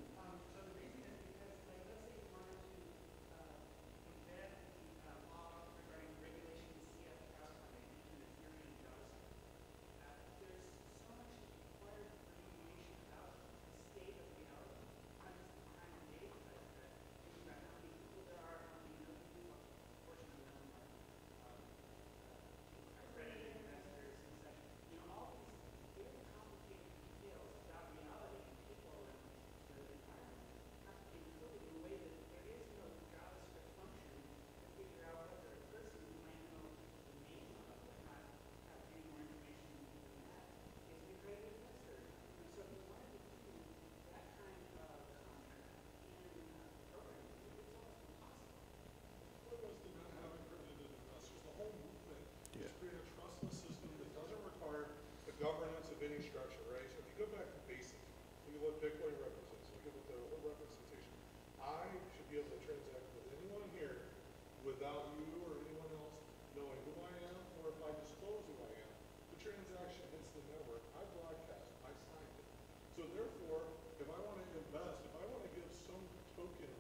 of any structure, right? So if you go back to basics, look at what Bitcoin represents, look at what the whole representation. I should be able to transact with anyone here without you or anyone else knowing who I am, or if I disclose who I am, the transaction hits the network. I broadcast, I signed it. So therefore, if I want to invest, if I want to give some token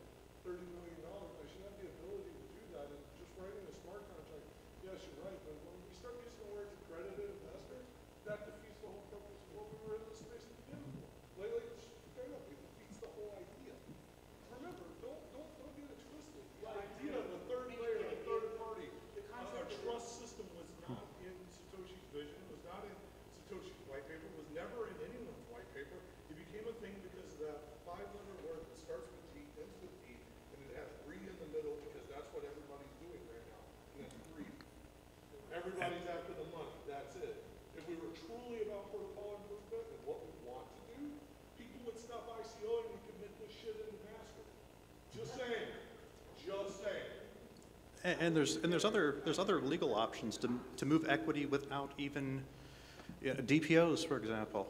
$30 million, I should have the ability to do that. And just writing a smart contract, yes, you're right, but when we start using the words accredited investors, that defeats the whole purpose of what we were in this space to begin with. Like straight up, it defeats the whole idea. Remember, don't get it twisted. The idea of a third layer, a third party, a trust system was not in Satoshi's vision, was not in Satoshi's white paper, was never in anyone's white paper. It became a thing because of that 5-letter word that starts with T, ends with T, and it has greed in the middle because that's what everybody's doing right now, and that's greed. Everybody's after the money, that's it. If we were truly about protocol improvement and what we want to do, people would stop ICOing and commit this shit into mastery. Just saying. Just saying. And there's other legal options to move equity without even DPOs, for example,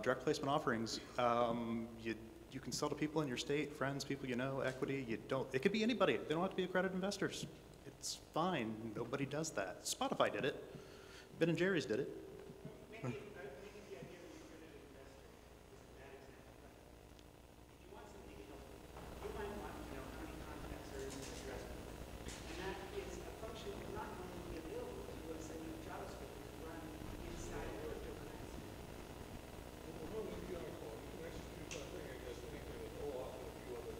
direct placement offerings. You can sell to people in your state, friends, people you know, equity. It could be anybody. They don't have to be accredited investors. It's fine. Nobody does that. Spotify did it. Ben and Jerry's did it. Maybe the idea of the accredited investor is a bad example. If you want something to help, you might want to know how many contacts are in this address book. And that is a function that will not only be available to you as a JavaScript to run inside of your domain. Well, no API call. You can execute that thing against anything with OAuth and a few other.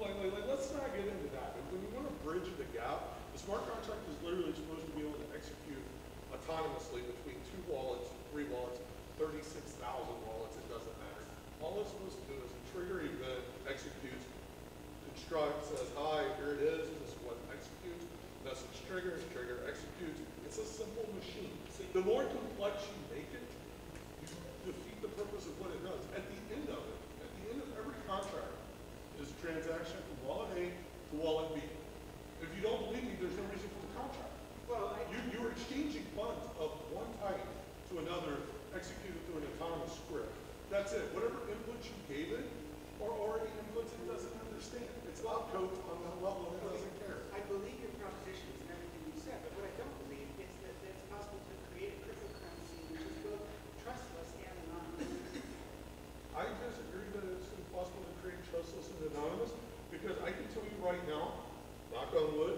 Like, let's not get into that. When you want to bridge the gap, the smart contract is literally supposed to be able to execute autonomously between 2 wallets, 3 wallets, 36,000 wallets, it doesn't matter. All it's supposed to do is a trigger event, executes, construct, says, hi, here it is, this is what executes, message triggers, trigger executes. It's a simple machine. The more complex you make it, you defeat the purpose of what it does. At the end of it, at the end of every contract, is a transaction from wallet A to wallet B. If you don't believe me, there's no reason for the contract. Well, You're exchanging funds of one type to another executed through an autonomous script. That's it. Whatever inputs you gave it are already inputs it doesn't understand. It's opcode on that level and it doesn't care. I believe your propositions and everything you said, but what I don't believe is that it's possible to create a cryptocurrency which is both trustless and anonymous. I disagree that it's impossible to create trustless and anonymous because I can tell you right now, knock on wood,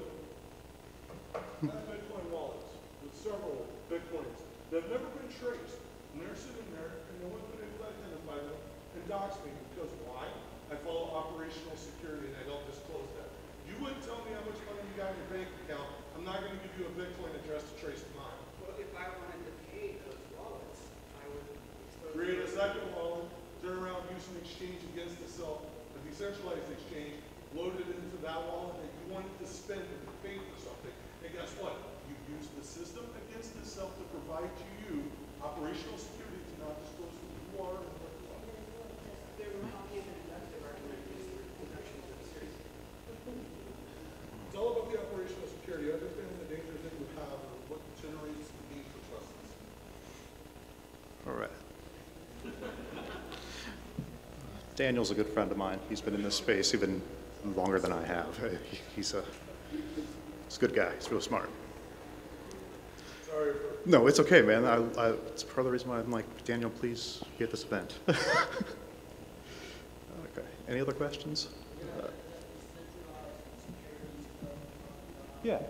I have Bitcoin wallets with several Bitcoins that have never been traced. And they're sitting there and no one's been able to identify them and dox me because why? I follow operational security and I don't disclose that. You wouldn't tell me how much money you got in your bank account. I'm not going to give you a Bitcoin address to trace mine. Well, if I wanted to pay those wallets, I would expose Create a second wallet, turn around, use an exchange against itself, a decentralized exchange, load it into that wallet that you wanted to spend and pay for something. And guess what? You use the system against itself to provide to you operational security to not disclose who you are and what you are. There might be an inductive argument against the production of the series. It's all about the operational security. Understand the dangers that you have and what generates the need for trust. All right. Daniel's a good friend of mine. He's been in this space even longer than I have. He's a good guy. He's real smart. Sorry for... No, it's okay, man. It's part of the reason why I'm like, Daniel, please be at this event. Okay. Any other questions? Yeah.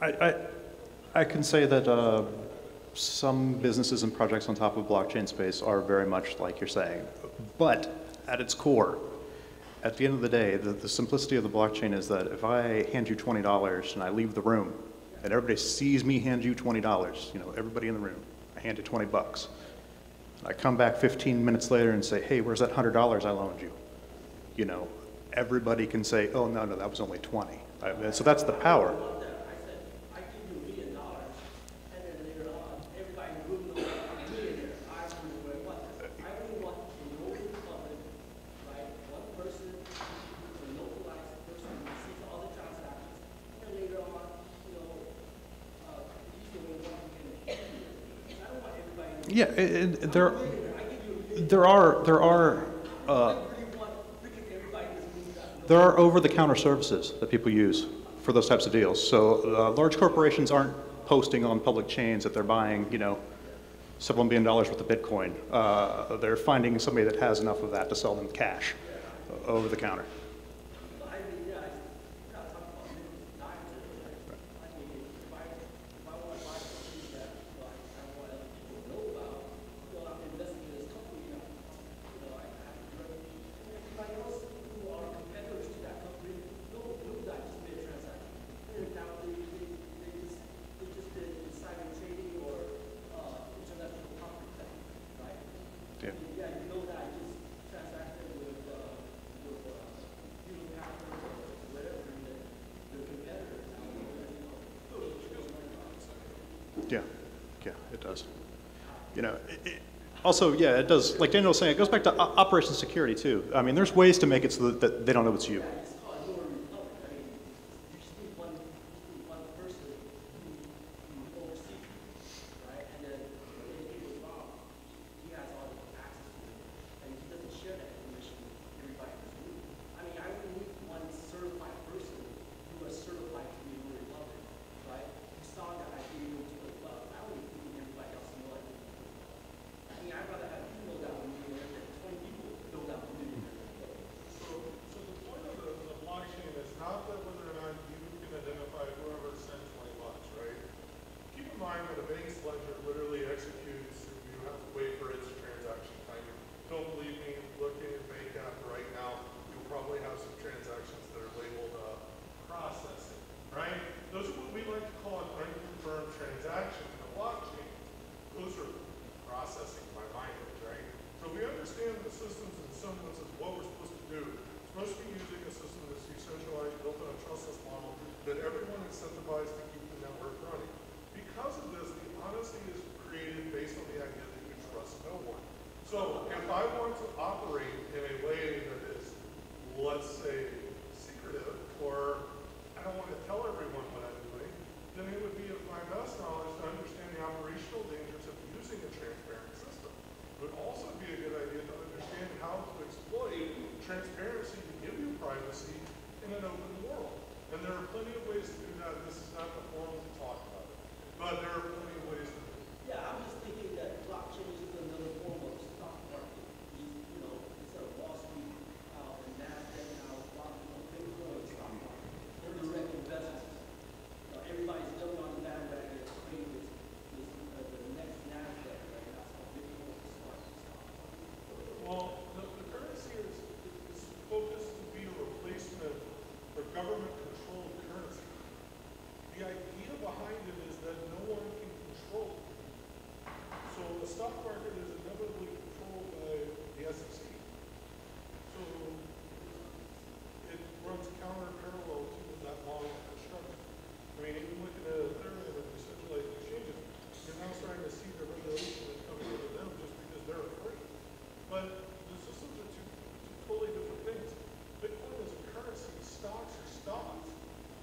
I can say that some businesses and projects on top of blockchain space are very much like you're saying. But at its core, at the end of the day, the simplicity of the blockchain is that if I hand you $20 and I leave the room, and everybody sees me hand you $20, you know, everybody in the room, I hand you 20 bucks. And I come back 15 minutes later and say, hey, where's that $100 I loaned you? You know, everybody can say, oh, no, that was only 20. So that's the power. Yeah, there are over-the-counter services that people use for those types of deals. So large corporations aren't posting on public chains that they're buying, you know, several $1 billion worth of Bitcoin. They're finding somebody that has enough of that to sell them cash over the counter. Yeah, it does. You know, also, yeah, it does, like Daniel was saying, it goes back to operation security too. I mean, there's ways to make it so that they don't know it's you. So if I want to operate in a way that is, let's say, secretive, or I don't want to tell everyone what I'm doing, then it would be of my best knowledge to understand the operational dangers of using a transparent system. It would also be a good idea to understand how to exploit transparency to give you privacy in an open world. And there are plenty of ways to do that. This is not the forum to talk about it. But there are plenty of ways to do it. Yeah, I'm just thinking that blockchain is another form of stock market. You know, instead of Wall Street and NASDAQ now, Bitcoin stock market. They're direct investors. You know, everybody's jumping on the bandwagon and creating the next NASDAQ, right? That's how Bitcoin is starting. Well, the currency is focused to be a replacement for government-controlled currency. The idea behind it is that no one can control it. So the stock market is inevitably controlled by the SEC. So it runs parallel to that model of construction. I mean, even looking at Ethereum and decentralized exchanges, you're now starting to see the regulation that comes into them just because they're afraid. But the systems are two totally different things. Bitcoin is a currency, stocks are stocks.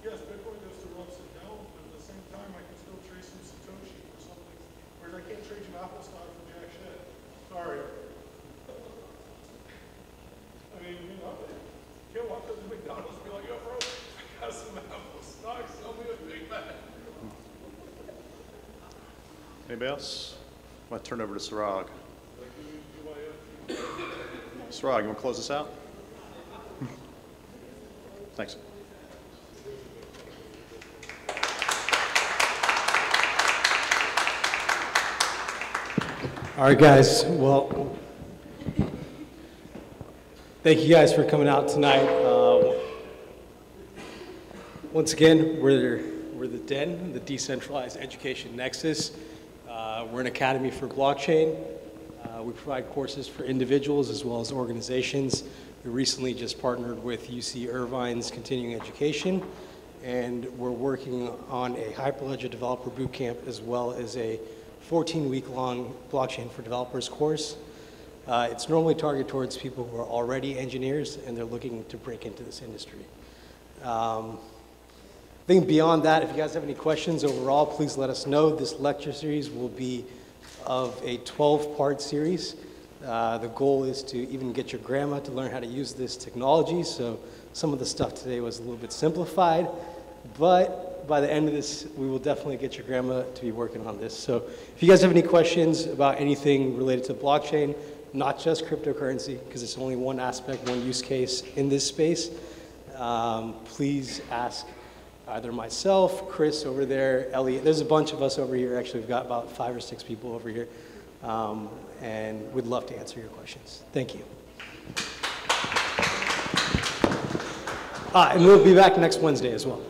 Yes, Bitcoin goes through ups and downs, but at the same time, I can still trade some Satoshi for something, whereas I can't trade you Apple stock for jack shit. Sorry. I mean, you know, you can't walk up to McDonald's and be like, yo, bro, I got some Apple stock, sell me a Big Mac. Anybody else? I'm going to turn over to Sarag. Sarag, you want to close this out? Thanks. All right, guys. Well, thank you guys for coming out tonight. Once again, we're the DEN, the Decentralized Education Nexus. We're an academy for blockchain. We provide courses for individuals as well as organizations. We recently just partnered with UC Irvine's continuing education, and we're working on a Hyperledger Developer Bootcamp as well as a 14-week-long Blockchain for Developers course. It's normally targeted towards people who are already engineers and they're looking to break into this industry. I think beyond that, if you guys have any questions overall, please let us know. This lecture series will be of a 12-part series. The goal is to even get your grandma to learn how to use this technology, so some of the stuff today was a little bit simplified, but by the end of this, we will definitely get your grandma to be working on this. So if you guys have any questions about anything related to blockchain, not just cryptocurrency, because it's only one aspect, one use case in this space, please ask either myself, Chris over there, Elliot. There's a bunch of us over here. Actually, we've got about 5 or 6 people over here, and we'd love to answer your questions. Thank you. And we'll be back next Wednesday as well.